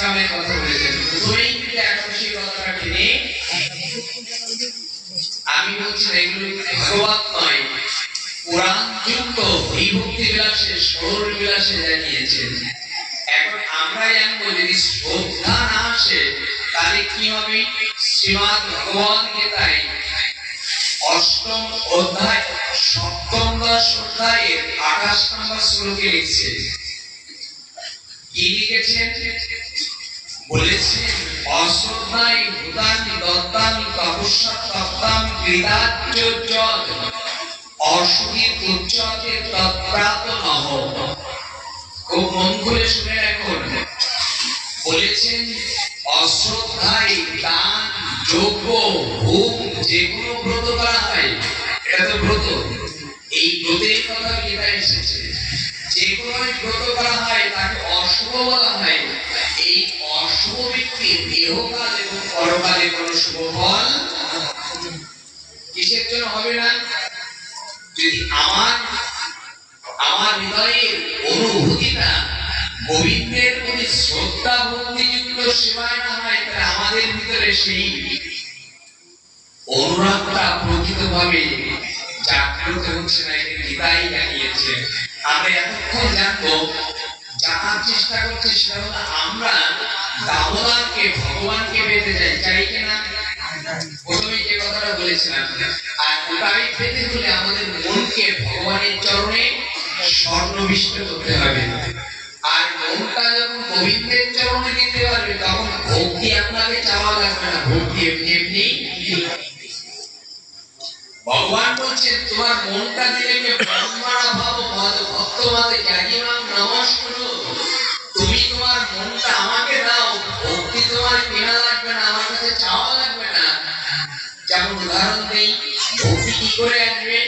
সামনে কথা বলেছেন। প্রথমেই কিন্তু একাদশী কথাটা টেনে আমি বলছি এগুলো ভাগবত নয়, পুরাণ যুক্ত বিভক্তি বিলাসে সরল বিলাসে জানিয়েছেন। এখন আমরা জানবো যদি শ্রদ্ধা না আসে তাহলে কি হবে। শ্রীমদ ভগবদ গীতায় ৮ম অধ্যায় ৭ম অধ্যায়ের ২৮ নম্বর শ্লোকে লিখছে, কি লিখেছেন? বলেছেন অশ্রদ্ধায় ভূতানি দত্তানি তপস্যা তত্তাম কৃতার্যজ্জল অসুধি উচ্চতে তৎপ্রাত নহ। খুব মন খুলে শুনে রাখুন। বলেছেন অশ্রদ্ধায় দান যজ্ঞ হোম যেগুলো ব্রত করা হয়, এটা তো ব্রত, এই ব্রতের কথা গীতায় এসেছে। যেগুলো ব্রত করা হয় তাকে অশুভ বলা হয়। এই অশুভ ব্যক্তির দেহকাল এবং পরকালে কোন শুভ ফল কিসের জন্য হবে না? যদি আমার হৃদয়ের অনুভূতিটা গোবিন্দের প্রতি শ্রদ্ধা ভক্তিযুক্ত সেবায় না হয়, তাহলে আমাদের ভিতরে সেই অনুরাগটা প্রকৃতভাবে জাগ্রত হচ্ছে না। এটা গীতাই জানিয়েছে। আমরা এতক্ষণ জানবো, জানার চেষ্টা করছি সেটা হলো আমরা দামোদরকে ভগবানকে পেতে যাই, চাই কিনা? প্রথমে যে কথাটা বলেছিলাম, আর ওটাই পেতে হলে আমাদের মনকে ভগবানের চরণে স্বর্ণবিষ্ট করতে হবে। আর মনটা যখন গোবিন্দের চরণে দিতে পারবে তখন ভক্তি আপনাকে চাওয়া লাগবে না, ভক্তি এমনি এমনি। ভগবান বলছেন তোমার মনটা দিলে ব্রহ্মণা ভাব ভক্ত মাতে জ্ঞানীনাম নমস্কুরু। তুমি তোমার মনটা আমাকে দাও, ভক্তি তোমার কেনা লাগবে না, আমার কাছে চাওয়া লাগবে না। যেমন উদাহরণ দেই, ভক্তি কি করে আসবে?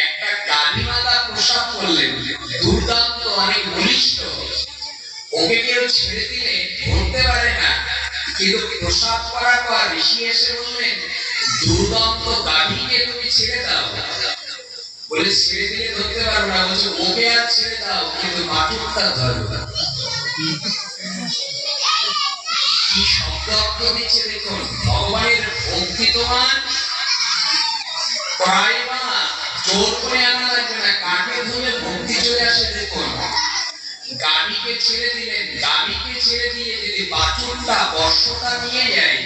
একটা গাভী মাতা প্রসাব করলেন, দুর্দান্ত অনেক বলিষ্ঠ, ওকে কেউ ছেড়ে দিলে ধরতে পারে না, কিন্তু প্রসাব করার পর ঋষি এসে বললেন দুর্দান্ত গাভীকে তুমি ছেড়ে দাও। বলে ছেড়ে দিলে ধরতে পারবে না, বলছে ওকে আর ছেড়ে দাও কিন্তু বাছুরটা ধরবে। কি শব্দ অর্থ দিচ্ছে দেখুন। ভগবানের ভক্তি তোমার প্রায় বা জোর করে আনা লাগবে না, কাকে ধরে ভক্তি চলে আসে। দেখুন গাভীকে ছেড়ে দিলেন, গাভীকে ছেড়ে দিয়ে যদি বাছুরটা বর্ষটা নিয়ে যায়,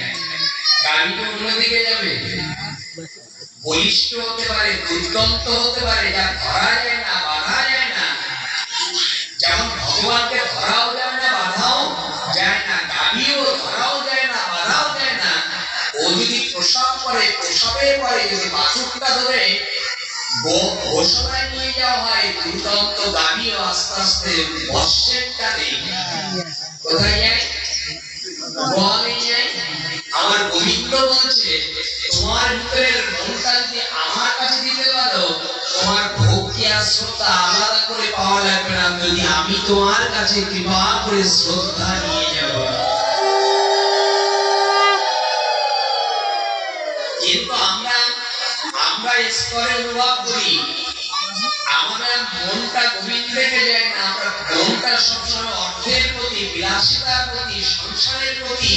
গাভীকে অন্যদিকে যাবে। বলিষ্ঠ হতে পারে, দুর্দান্ত হতে পারে, যা ধরা যায় না, বাধা যায় না। যেমন ভগবানকে ধরাও যায় না, বাধাও যায় না, গাভীও ধরাও যায় না, বাধাও যায় না। ও যদি প্রসব করে, প্রসবের পরে যদি বাছুরটা ধরে ঘোষণায় নিয়ে যাওয়া হয়, দুর্দান্ত গাভীও আস্তে আস্তে বর্ষের টানে কোথায় যায়? গোয়ালে যায়। আমার গোবিন্দ বলছে তোমার ভিতরের মনটা যদি আমার কাছে দিতে পারো, তোমার ভক্তি আর শ্রদ্ধা আলাদা করে পাওয়া লাগবে না, যদি আমি তোমার কাছে কৃপা করে শ্রদ্ধা নিয়ে যাব। কিন্তু আমরা স্তরে অনুভব করি আমাদের মনটা গোবিন্দেরকে যায় না, আমরা মনটা সবসময় অর্থের প্রতি, বিলাসিতার প্রতি, সংসারের প্রতি,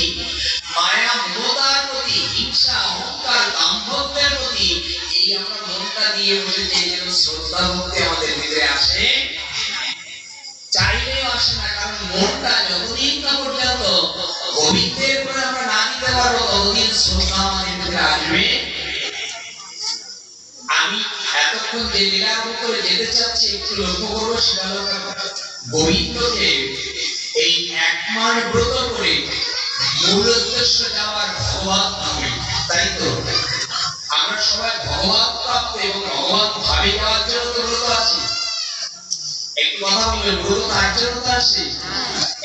মায়া মমতার প্রতি, হিংসা অহংকার দাম্ভত্যের প্রতি এই আমরা মনটা দিয়ে বসেছি। যেন শ্রদ্ধা ভক্তি আমাদের ভিতরে আসে, চাইলেও আসে না। কারণ মনটা যতদিন না পর্যন্ত গোবিন্দের উপরে আমরা না দিতে পারবো ততদিন শ্রদ্ধা আমাদের ভিতরে আসবে। আমি এতক্ষণ যে লীলার উপরে যেতে চাচ্ছি একটু লক্ষ্য করবো, সেটা হলো গোবিন্দকে এই একমার ব্রত করে মূল উদ্দেশ্য যাওয়ার ভগবান ধামে, তাই তো? আমরা সবাই ভগবান প্রাপ্ত এবং ভগবান ভাবে যাওয়ার জন্য তো ব্রত আছি। একটু কথা বলবেন, ব্রত তার জন্য তো আসে।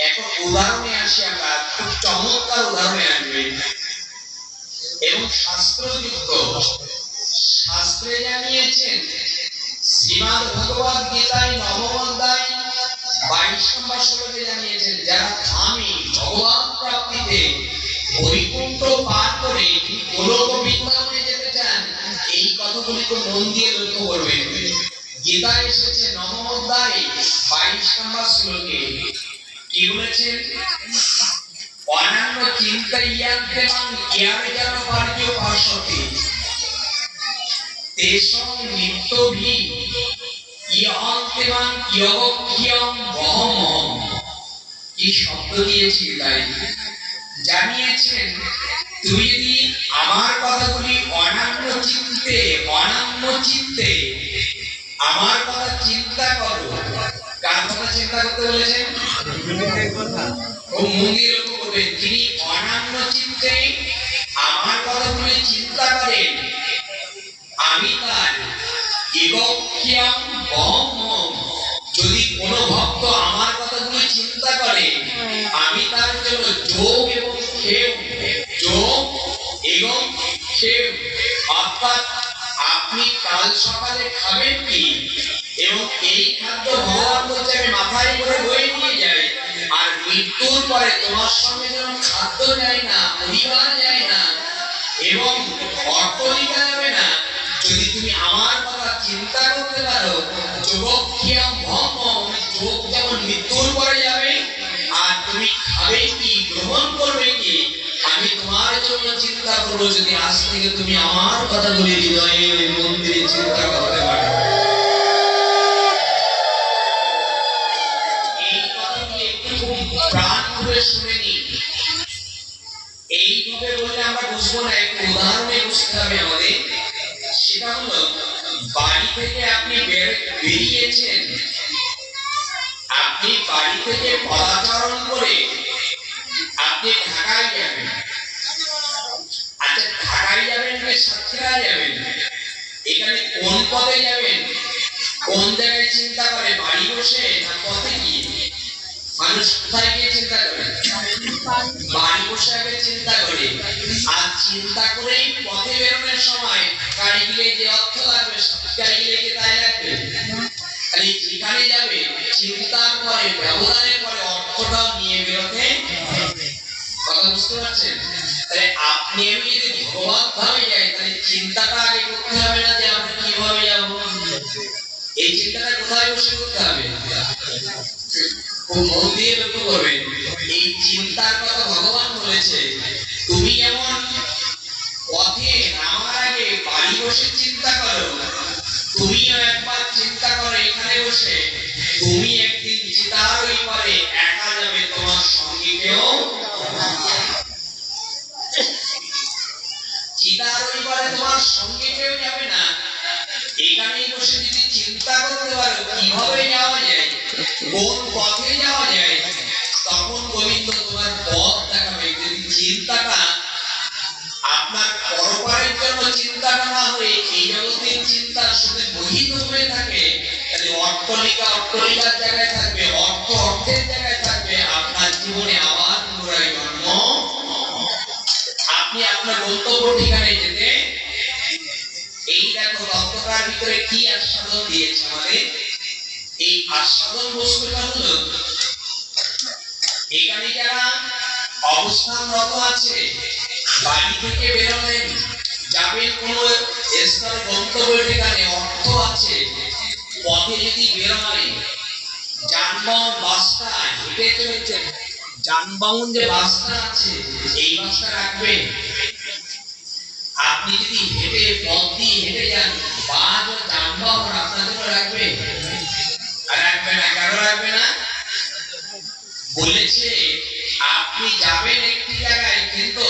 এখন উদাহরণে আসি, আমরা খুব চমৎকার উদাহরণে আসবে এবং শাস্ত্রযুক্ত। শাস্ত্রে জানিয়েছেন শ্রীমদ ভগবদ গীতায় ৯ম অধ্যায় ২২ নম্বর শ্লোকে জানিয়েছেন যারা ধামে ভগবান প্রাপ্তিতে বৈকুণ্ঠ পার করে গোলক বৃন্দাবনে যেতে চান, এই কথাগুলিকে মন দিয়ে লক্ষ্য করবেন। গীতায় এসেছে ৯ম অধ্যায় ২২ নম্বর শ্লোকে কি বলেছেন? চিন্তয়ন্তে মাং জ্ঞানজন পর্যুপাসতে তেষং নিত্যভি ইয়ন্তে মাং ইয়গক্ষ্যং বহমহং। কি শব্দ দিয়েছি তাই জানিয়েছেন, তুমি যদি আমার কথাগুলি অনান্য চিত্তে আমার কথা চিন্তা করো। কার কথা চিন্তা করতে বলেছেন? ও মন্দির লক্ষ্য করবেন, যিনি অনান্য চিত্তে আমার কথাগুলি চিন্তা করেন, আমি তার এগক্ষ্যং বহমহং। যদি কোন ভক্ত আমার কথাগুলি চিন্তা করে, আমি তার জন্য যোগ এবং ক্ষেম অর্থাৎ আপনি কাল সকালে খাবেন কি, এবং এই খাদ্য ভগবান বলছে আমি মাথায় করে বয়ে নিয়ে যাই, আর মৃত্যুর পরে তোমার সঙ্গে যেন খাদ্য যায় না, পরিবার যায় না এবং অর্থনিকা যাবে না। যদি তুমি আমার কথা চিন্তা করতে পারো, যোগক্ষেম ভম, যোগ যেমন মৃত্যুর পরে যাবে, আর তুমি খাবে কি, গ্রহণ করবে কি, আমি তোমার জন্য চিন্তা করবো। যদি আজ থেকে তুমি আমার কথাগুলি হৃদয়ে মন্দিরে চিন্তা করতে পারো। এই কথাগুলি একটু প্রাণ খুলে শুনে নি। এইভাবে বললে আমরা বুঝবো না, একটু উদাহরণে বুঝতে হবে আমাদের। সেটা হলো, বাড়ি থেকে আপনি বেরিয়েছেন, আপনি বাড়ি থেকে পদাচরণ করে আপনি ঢাকায় যাবেন। আচ্ছা, ঢাকায় যাবেন না সাতক্ষীরায় যাবেন? এখানে কোন পথে যাবেন, কোন জায়গায় চিন্তা করে, বাড়ি বসে না পথে গিয়ে? মানুষ কোথায় গিয়ে চিন্তা করে? বাড়ি বসে আগে চিন্তা করে, আর চিন্তা করেই পথে বেরোনোর সময় গাড়ি গিলে যে অর্থ লাগবে, গাড়ি গিলে কি তাই লাগবে? খালি যেখানে যাবে চিন্তার পরে, ব্যবধানের পরে অর্থটাও নিয়ে বেরোতে। কথা বুঝতে পারছেন? তাহলে আপনি আমি যদি ভগবত ভাবে যাই, তাহলে চিন্তাটা আগে করতে হবে না যে আমরা কিভাবে যাব। এই চিন্তাটা কোথায় বসে করতে হবে? মন দিয়ে লক্ষ্য করবেন, এই চিন্তার কথা ভগবান বলেছে। তুমি যেমন পথে নামার আগে বাড়ি বসে চিন্তা করো, তুমিও একবার চিন্তা করো এখানে বসে, তুমি একদিন চিতার ওই পারে একা যাবে, তোমার সঙ্গে কেউ চিতার ওই পারে তোমার সঙ্গে কেউ যাবে না। এখানেই বসে যদি চিন্তা করতে পারো কিভাবে যাওয়া যায়, কোন পথে যাওয়া যায়, তখন গোবিন্দ তোমার পথ দেখাবে। যদি চিন্তাটা আপনার পরপারের জন্য চিন্তাটা না হয়ে এই জগতের চিন্তার সাথে মোহিত হয়ে থাকে, তাহলে অট্টলিকার জায়গায় থাকবে, অর্থের জায়গায় থাকবে, আপনার জীবনে আবার পুনরায় জন্ম। আপনি আপনার গন্তব্য ঠিকানায় যেতে। এই দেখো তত্ত্বকার ভিতরে কি আস্বাদন দিয়েছে আমাদের। এই আস্বাদন বস্তুটা হলো, এখানে যারা অবস্থানরত আছে, বাড়ি থেকে বেরোলেন, যাবেন কোন স্থলে, গন্তব্য ঠিকানে, অর্থ আছে, পথে যদি বেরোয়, যানবাহন বাসটা হেঁটে চলেছেন, যানবাহন যে বাসটা আছে এই বাসটা রাখবেন। আপনি যদি হেঁটে পথ দিয়ে হেঁটে যান, বাস ও যানবাহন আপনার জন্য রাখবে? রাখবে না। কেন রাখবে না? বলেছে আপনি যাবেন একটি জায়গায়, কিন্তু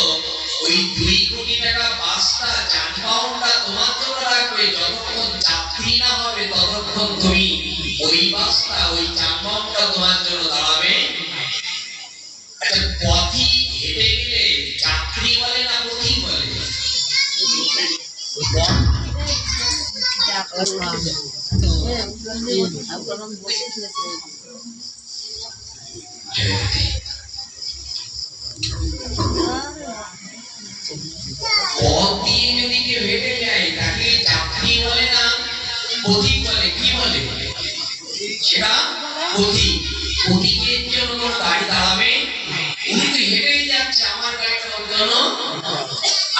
ওই 2 কোটি টাকা বাসটা, যানবাহনটা তোমার জন্য রাখবে। যতক্ষণ যাত্রী না হবে ততক্ষণ তুমি ওই বাসটা, ওই যানবাহনটা তোমার জন্য দাঁড়াবে। আচ্ছা, পথি হেঁটে গেলে যাত্রী বলে না পথি বলে? পথ দিয়ে যদি কেউ হেঁটে যায়, তাকে যাত্রী বলে না পথিক বলে? কি বলে? সেটা পথিক। পথিকের জন্য গাড়ি দাঁড়াবে, উনি তো হেঁটেই যাচ্ছে, আমার গাড়িটা ওর জন্য।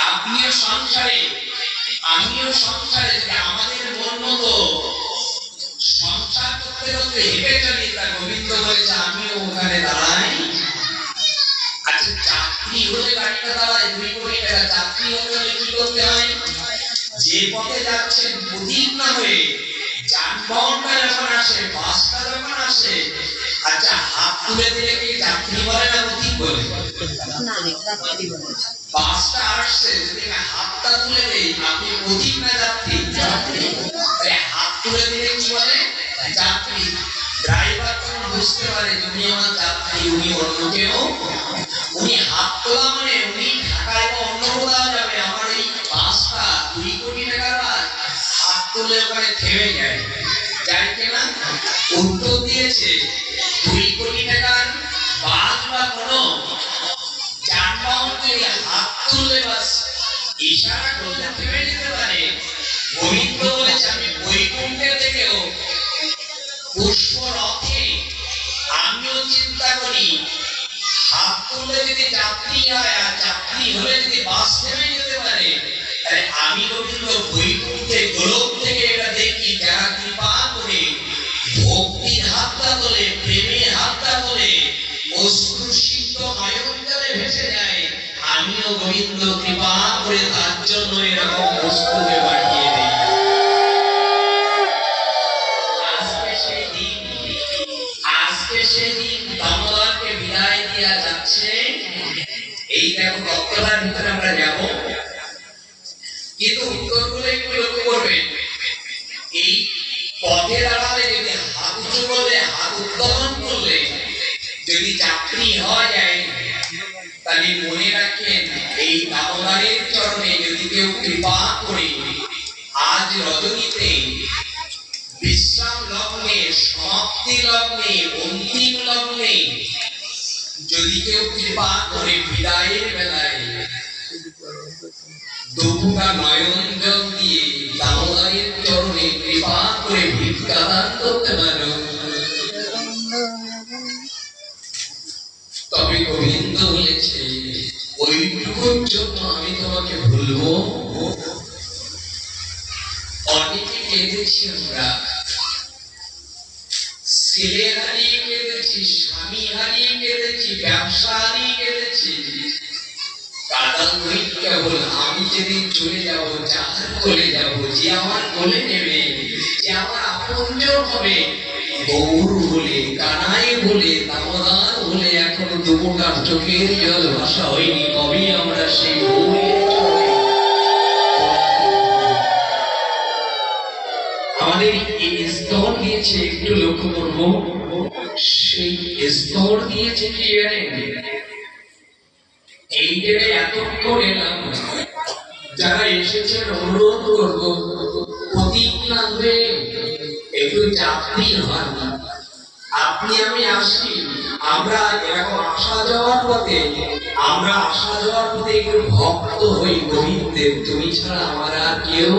আপনিও সংসারে, আমিও সংসারে, যদি আমাদের মন মতো সংসার করতে করতে হেঁটে চলি, তা গোবিন্দ বলেছে আমিও ওখানে দাঁড়াই। আচ্ছা, যাত্রী হলে একটা দাঁড়ায় 2 কোটি টাকা। যাত্রী হতে হলে কি করতে হয়? যে পথে যাচ্ছেন পথিক না হয়ে যানবাহনটা যখন আসে, বাসটা যখন আসে, আচ্ছা হাত তুলে দিলে কি যাত্রী বলে না পথিক বলে? না, যাত্রী বলে। বাসটা আসছে, যদি আমি হাতটা তুলে দেই, আপনি পথিক না যাত্রী? যাত্রী। তাহলে হাত তুলে দিলে কি বলে? যাত্রী। ড্রাইভার তখন বুঝতে পারে উনি আমার যাত্রী, উনি অন্য কেউ। উনি হাত তোলা মানে উনি ঢাকায় বা অন্য কোথাও যাবে। আমার এই বাসটা 2 কোটি টাকার বাস, হাত তুলে ওখানে থেমে যায়, যায় কিনা? উত্তর দিয়েছে 2 কোটি টাকার বাস বা কোনো যানবাহন যদি হাত তুললে বাস ইশারা করলে থেমে যেতে পারে। গোবিন্দ বলেছে আমি বৈকুণ্ঠে থেকেও পুষ্প রথে আমিও চিন্তা করি হাত তুললে যদি যাত্রী হয়, আর যাত্রী হলে যদি বাস থেমে যেতে পারে, তাহলে আমি গোবিন্দ বৈকুণ্ঠে গোলক থেকে এটা দেখি যারা কৃপা করে ভক্তির হাতটা তোলে, প্রেমের হাতটা তোলে, অশ্রুসিক্ত নয়ন জলে ভেসে যায়। আমিও গোবিন্দ কৃপা করে তার জন্য এরকম বস্তুকে পাঠিয়ে দিই। আজকে সেই দিন দামোদরকে বিদায় দেওয়া যাচ্ছে। এই দেখো তত্ত্বটার ভিতরে আমরা যাব, কিন্তু উত্তরগুলো একটু লক্ষ্য করবেন। এই পথে দাঁড়ালে যদি হাত উঁচু করলে, হাত উত্তোলন করলে যদি যাত্রী হওয়া যায়, তাহলে মনে রাখেন এই দামোদরের চরণে যদি কেউ কৃপা করে আজ রজনীতে বিশ্রাম লগ্নে, সমাপ্তি লগ্নে, অন্তিম লগ্নে যদি কেউ কৃপা করে বিদায়ের বেলায় দুটা নয়ন জল দিয়ে দামোদরের চরণে কৃপা করে ভিক্ষা দান করতে পারো, তবে গোবিন্দ বলেছে ওইটুকুর জন্য আমি তোমাকে ভুলবো। অনেকে কেঁদেছি আমরা, ছেলে হারিয়ে কেঁদেছি, স্বামী হারিয়ে কেঁদেছি, ব্যবসা হারিয়ে কেঁদেছি। কাদাল কেবল আমি যেদিন চলে যাব, যার কোলে যাব, যে আমার কোলে নেবে, যে আমার আপনজন হবে, গৌর বলে, কানাই বলে, দামোদর বলে এখনো দুমুটার চোখের জল ভাষা হয়নি। কবি আমরা সেই গৌরের চরণে আমাদের এই স্তর দিয়েছে, একটু লক্ষ্য করব। সেই স্তর দিয়েছে কি জানেন? এই জায়গায় এতক্ষণ এলাম, যারা এসেছেন অনুরোধ করবো প্রতীক না হয়ে একটু যাত্রী হন। আপনি আমি আসি, আমরা এরকম আসা যাওয়ার পথে, আমরা আসা যাওয়ার পথে একটু ভক্ত হই গোবিন্দের, তুমি ছাড়া আমার আর কেউ।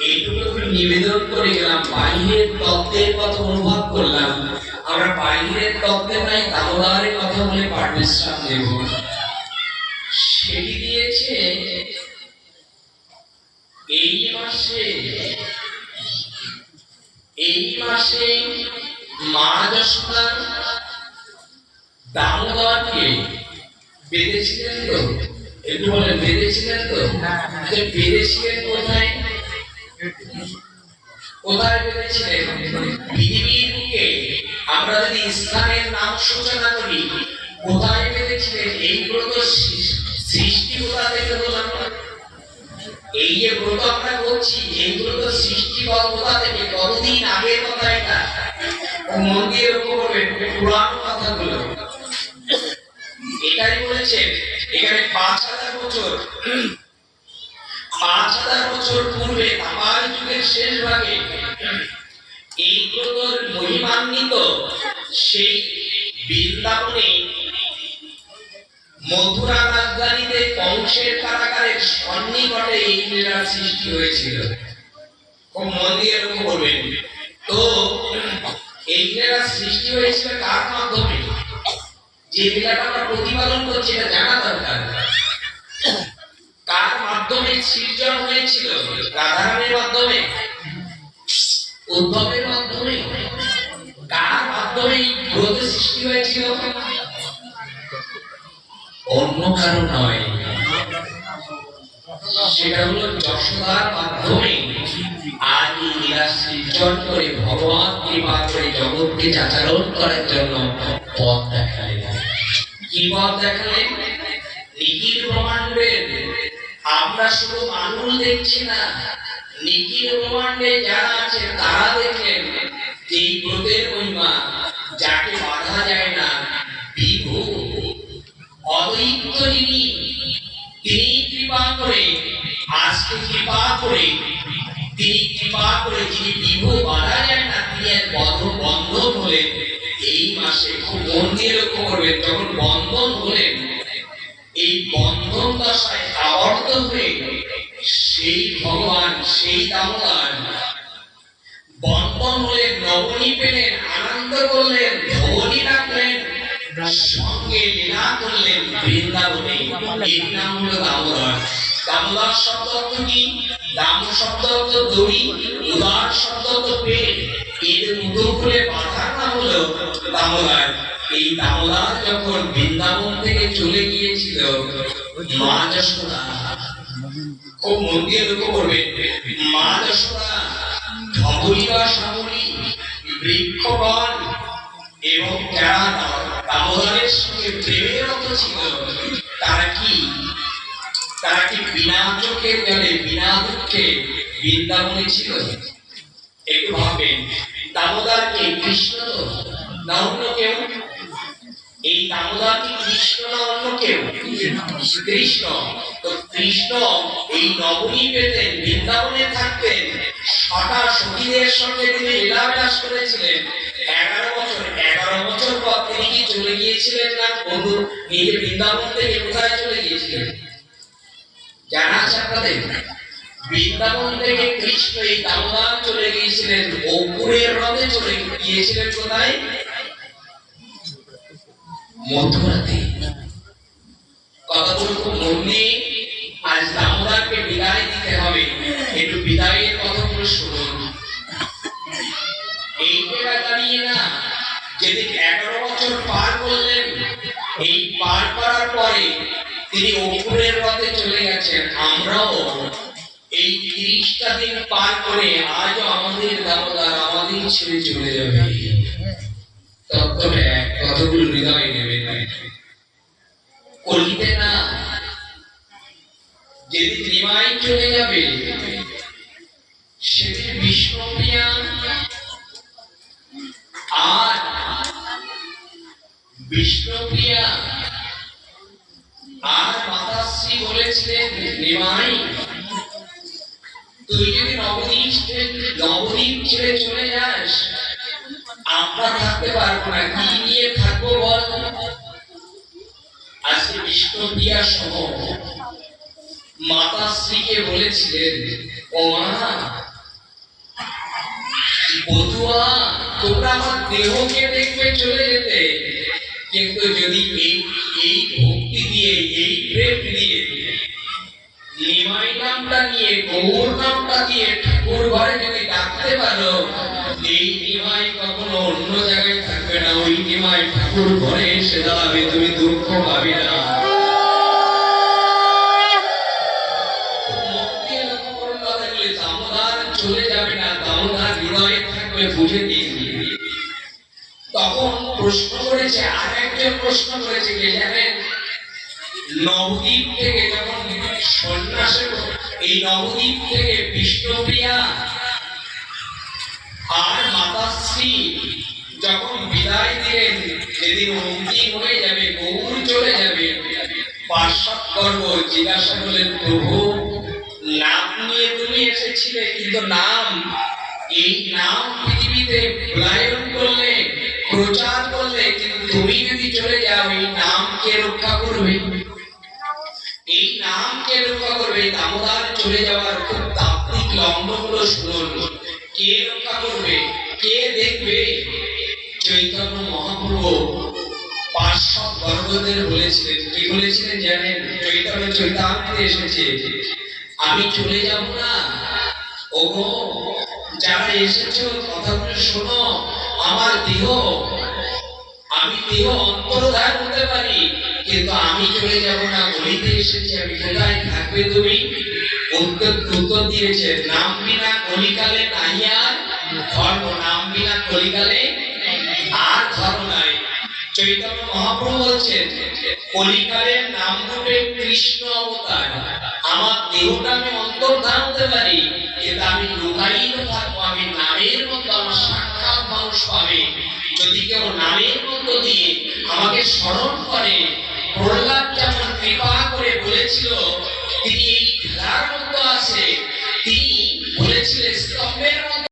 এইটুকু নিবেদন করে গেলাম। বাহিরের তত্ত্বের কথা অনুভব করলাম, আমরা বাহিরের তত্ত্বে নাই দামোদরের কথা বলে পাঠ বিশ্রাম দেব। সেটি দিয়েছে এই মাসে মা যশোদা দামোদরকে বেঁধেছিলেন তো, একটু বলে বেঁধেছিলেন তো? বেঁধেছিলেন কোথায়? কোথায় বেঁধেছিলেন? পৃথিবীর বুকে আমরা যদি স্থানের নাম সূচনা করি, কোথায় বেঁধেছিলেন? এইগুলো তো সৃষ্টি কোথা থেকে বললাম, এই যে ব্রত আমরা করছি, এইগুলো তো সৃষ্টি কোথা থেকে, কতদিন আগের কথা এটা। মন দিয়ে লক্ষ্য করবেন পুরানো কথাগুলো। এটাই বলেছে এখানে 5000 বছর, 5000 বছর পূর্বে আমার যুগের শেষ ভাগে এই ব্রতর মহিমান্বিত সেই বৃন্দাবনে মথুরা রাজধানীতে কংসের কারাগারের সন্নিকটে এই লীলার সৃষ্টি হয়েছিল। খুব মন দিয়ে লক্ষ্য করবেন। তো এই লীলার সৃষ্টি হয়েছিল কার মাধ্যমে? যে লীলাটা আমরা প্রতিপালন করছি এটা জানা দরকার। কার মাধ্যমে সৃজন হয়েছিল? রাধারানীর মাধ্যমে, উদ্ধবের মাধ্যমে? কার মাধ্যমে ব্রত সৃষ্টি হয়েছিল? অন্য কারো নয়, সেটা হলো যশোদার মাধ্যমে আজ এই লীলা সৃজন করে ভগবান কৃপা করে জগৎকে চাচারণ করার জন্য পথ দেখালেন। কি পথ দেখালেন? নিখিল ব্রহ্মাণ্ডের আমরা শুধু মানুষ দেখছি না, নিখিল ব্রহ্মাণ্ডে যারা আছে তারা দেখলেন এই ব্রতের মহিমা, যাকে বাধা যায় না, বিভু অদ্বৈত যিনি, তিনি কৃপা করে আজকে কৃপা করে তিনি কৃপা করে যিনি বিভু বাধা যায় না, তিনি এক বন্ধন হলেন এই মাসে। খুব মন দিয়ে লক্ষ্য করবেন, যখন বন্ধন হলেন এই বন্ধন দশায় আবদ্ধ হয়ে সেই ভগবান, সেই দামোদর বন্ধন হলেন, নবনী পেলেন, আনন্দ করলেন, ধবনী রাখলেন, সঙ্গে লীলা করলেন বৃন্দাবনে। এর নাম হলো দামোদর। দামোদর শব্দ অর্থ কি? দাম শব্দ অর্থ দড়ি, উদার শব্দ অর্থ পেট, এর মুঠো খুলে বাঁধার নাম হলো দামোদর। এই দামোদর যখন বৃন্দাবন থেকে চলে গিয়েছিল, মা যশোদা, খুব মন দিয়ে লক্ষ্য করবেন, মা যশোদা ধবলী বা শ্যামলী বৃক্ষগণ এবং যারা দামোদরের সঙ্গে প্রেমের রত ছিল, তারা কি বিনা চোখের জলে বিনা দুঃখে বৃন্দাবনে ছিল? একটু ভাববেন, দামোদর কে? কৃষ্ণ না অন্য কেউ? এই দামোদর কি কৃষ্ণ না অন্য কেউ? কৃষ্ণ। তো কৃষ্ণ এই নবনী পেতেন, বৃন্দাবনে থাকতেন, ছটা সখীদের সঙ্গে তিনি লীলাবিলাস করেছিলেন 11 বছর। 11 বছর পর তিনি কি চলে গিয়েছিলেন না বন্ধু? নিজে বৃন্দাবন থেকে কোথায় চলে গিয়েছিলেন জানা আছে আপনাদের? বৃন্দাবন থেকে কৃষ্ণ এই দামোদর চলে গিয়েছিলেন অপুরের হ্রদে, চলে গিয়েছিলেন কোথায়? মথুরাতে। কথাগুলো খুব মন দিয়ে আজ দামোদরকে বিদায় দিতে হবে, একটু বিদায়ের কথাগুলো শুনুন। এই জায়গায় দাঁড়িয়ে না, যেদিন 11 বছর পার করলেন, এই পার করার পরে তিনি অপুরের হ্রদে চলে গেছেন। আমরাও এই 30টা দিন পার করে আজও আমাদের দামোদর আমাদের ছেড়ে চলে যাবে। তত্ত্বটা কতগুলো হৃদয় নেবে কলিতে না, যেদিন নিমাই চলে যাবে সেদিন বিষ্ণুপ্রিয়া আর মাতাশ্রী বলেছিলেন, নিমাই তুই যদি নবদ্বীপ ছেড়ে চলে যাস, আমরা থাকতে পারবো না, কি নিয়ে থাকবো বল? আজকে বিষ্ণুপ্রিয়া সহ মাতাশ্রীকে বলেছিলেন, ও মা বধুয়া, তোমরা আমার দেহকে দেখবে চলে যেতে, কিন্তু যদি এই ভক্তি দিয়ে, এই প্রেম দিয়ে, নিমাই নামটা নিয়ে, গৌর নামটা দিয়ে ঠাকুর ঘরে যদি ডাকতে পারো, এই নিমাই কখনো অন্য জায়গায় থাকবে না, ওই নিমাই ঠাকুর ঘরে এসে দাঁড়াবে, তুমি দুঃখ পাবে না। দামোদর চলে যাবে না, দামোদর হৃদয়ে থাকবে, বুঝে দিয়েছি। তখন প্রশ্ন করেছে, আর একজন প্রশ্ন করেছে, কে জানেন? নবদ্বীপ থেকে যখন সন্ন্যাসে, এই নবদ্বীপ থেকে বিষ্ণুপ্রিয়া আর মাতাশ্রী যখন বিদায় দিলেন, যেদিন অন্তিম হয়ে যাবে, গৌর চলে যাবে, পার্শ্বদ গর্ব জিজ্ঞাসা করলেন, প্রভু নাম নিয়ে তুমি এসেছিলে, কিন্তু নাম, এই নাম পৃথিবীতে পলায়ন করলে, প্রচার করলে, কিন্তু তুমি যদি চলে যাও, এই নাম কে রক্ষা করবে? এই নাম কে রক্ষা করবে? দামোদর চলে যাওয়ার খুব তাত্ত্বিক লগ্নগুলো শুনুন। কে রক্ষা করবে? কে দেখবে? চৈতন্য মহাপ্রভু পার্শ্বদ গর্ভদের বলেছিলেন, কি বলেছিলেন জানেন? চৈতন্য চৈতামৃতে এসেছে, আমি চলে যাব না, ওগো যারা এসেছো কথাগুলো শোনো, আমার দেহ, আমি দেহ অন্তর্ধান হতে পারি, কিন্তু আমি চলে যাব না, বলিতে এসেছি আমি, কোথায় থাকবে তুমি? উত্তর দিয়েছে, নাম বিনা কলিকালে নাই আর ধর্ম, নাম বিনা কলিকালে আর ধর্ম নাই। চৈতন্য মহাপ্রভু বলছেন কলিকালের নাম রূপে কৃষ্ণ অবতার, আমার দেহটা আমি অন্তর্ধান হতে পারি, কিন্তু আমি লুকায়িত থাকবো, আমি নামের মতো আমার সাক্ষাৎ মানুষ পাবে। যদি কেউ নামের মতো দিয়ে আমাকে স্মরণ করে, প্রহ্লাদ যেমন কৃপা করে বলেছিল তিনি এই খেলার মতো আছে, তিনি